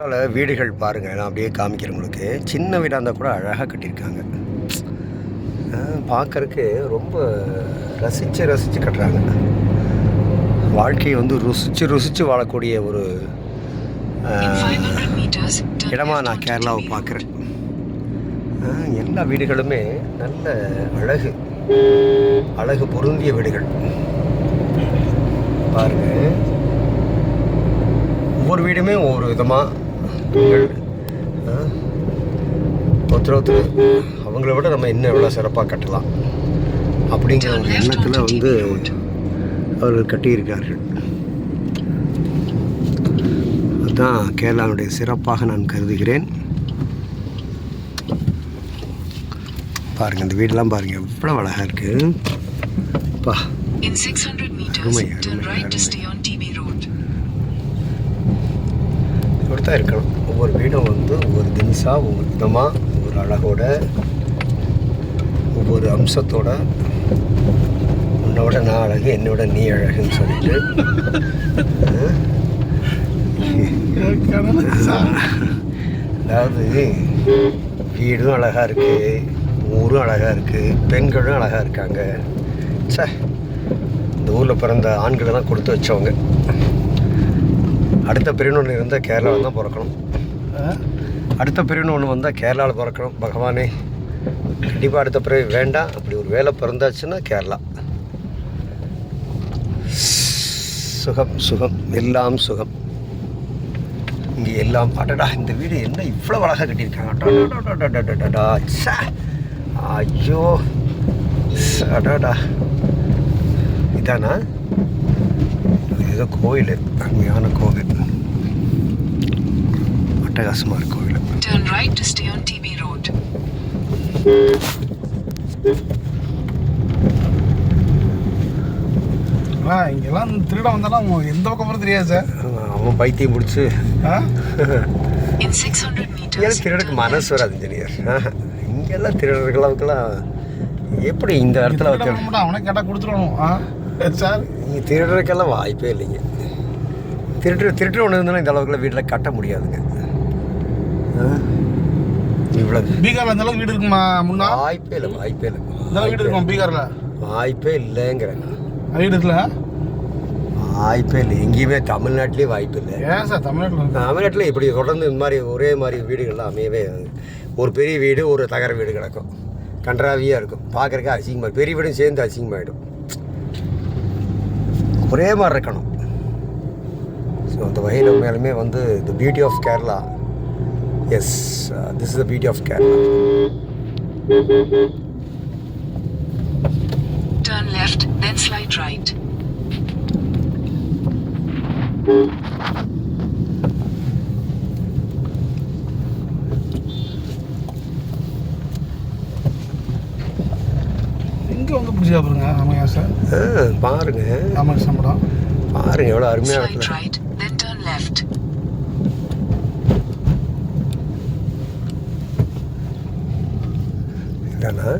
அதில் வீடுகள் பாருங்கள், நான் அப்படியே காமிக்கிறேன் உங்களுக்கு. சின்ன வீடாக இருந்தால் கூட அழகாக கட்டியிருக்காங்க. பார்க்கறக்கு ரொம்ப ரசித்து ரசித்து கட்டுறாங்க. வாழ்க்கையை வந்து ருசித்து வாழக்கூடிய ஒரு இடமா நான் கேரளாவை பார்க்குறேன். எல்லா வீடுகளுமே நல்ல அழகு பொருந்திய வீடுகள் பாருங்கள். ஒவ்வொரு வீடுமே ஒவ்வொரு விதமாக ஒருத்தர் அவங்கள விட நம்ம இன்னும் எவ்வளோ சிறப்பாக கட்டலாம் அப்படிங்கிற ஒரு எண்ணத்தில் வந்து அவர்கள் கட்டியிருக்கார்கள். அதுதான் கேரளாவுடைய சிறப்பாக நான் கருதுகிறேன். பாருங்கள், இந்த வீடெல்லாம் பாருங்கள், எவ்வளோ அழகாக இருக்குது. பா இப்படித்தான் இருக்கணும். ஒவ்வொரு வீடும் வந்து ஒவ்வொரு தினிசாக, ஒவ்வொரு விதமாக, ஒவ்வொரு அழகோட, ஒவ்வொரு அம்சத்தோட, உன்னோட நான் அழகு, என்னோட நீ அழகுன்னு சொல்லிட்டு அதாவது வீடும் அழகாக இருக்குது, ஊரும் அழகாக இருக்குது, பெண்களும் அழகாக இருக்காங்க. இந்த ஊரில் பிறந்த ஆண்களை தான் கொடுத்து வச்சவங்க. அடுத்த பிரிவினை ஒன்று இருந்தால் கேரளாவில் தான் பிறக்கணும். அடுத்த பிரிவினை ஒன்று வந்தால் கேரளாவில் பிறக்கணும். பகவானே, கண்டிப்பாக அடுத்த பிறகு வேண்டாம். அப்படி ஒரு வேலை பிறந்தாச்சுன்னா கேரளா. சுகம் சுகம் எல்லாம் சுகம். இங்கே எல்லாம் அடடா, இந்த வீடு என்ன இவ்வளோ அழகாக கட்டியிருக்காங்க. ஐயோ அடாடா, இதானா? ஏதோ கோயில், அருமையான கோவில், அட்டகாசமாக இருக்கு கோவில். இங்கெல்லாம் திருட வந்தாலும் எந்த பக்கம் போகிறது தெரியாது சார். அவன் பைத்தியம் முடிச்சு திருடக்கு மனசு வராது இன்ஜினியர். இங்கெல்லாம் திருடர்களுக்கெல்லாம் எப்படி இந்த இடத்துல அவனை கேட்டால் கொடுத்துருவானு சார். இங்கே திருடுறதுக்கெல்லாம் வாய்ப்பே இல்லைங்க. திருட்டு ஒன்று இருந்தாலும் இந்த அளவுக்குலாம் வீட்டில் கட்ட முடியாதுங்க. இவ்வளோ பீகாரில் அந்த அளவுக்கு வீடு இருக்குமா? முன்னா வாய்ப்பே இல்லை வீடு இருக்குமா பீகாரில்? வாய்ப்பே இல்லைங்கிறேன். வீடு இருக்குல்ல? வாய்ப்பே இல்லை. எங்கேயுமே தமிழ்நாட்டிலே வாய்ப்பு இல்லை. ஏன் சார் தமிழ்நாட்டில் இப்படி தொடர்ந்து இந்த மாதிரி ஒரே மாதிரி வீடுகள்லாம் அமையவே, ஒரு பெரிய வீடு ஒரு தகர வீடு கிடக்கும், கன்றாவியாக இருக்கும், பார்க்குறக்கு அசிங்கமாக, பெரிய வீடும் சேர்ந்து அசிங்கமாகிடும். ஒரே மாதிரி இருக்கணும். ஸோ அந்த வகையில் உண்மையாலுமே வந்து the beauty of Kerala. Yes, this is the beauty of Kerala. Turn left, then slide right. இங்கே வந்து பிடிச்சா பாருங்க. ஆமாம் சார், பாருங்க. ஆமாம் சம்பளம் பாருங்க, எவ்வளோ அருமையாக இருக்குது. இதானா?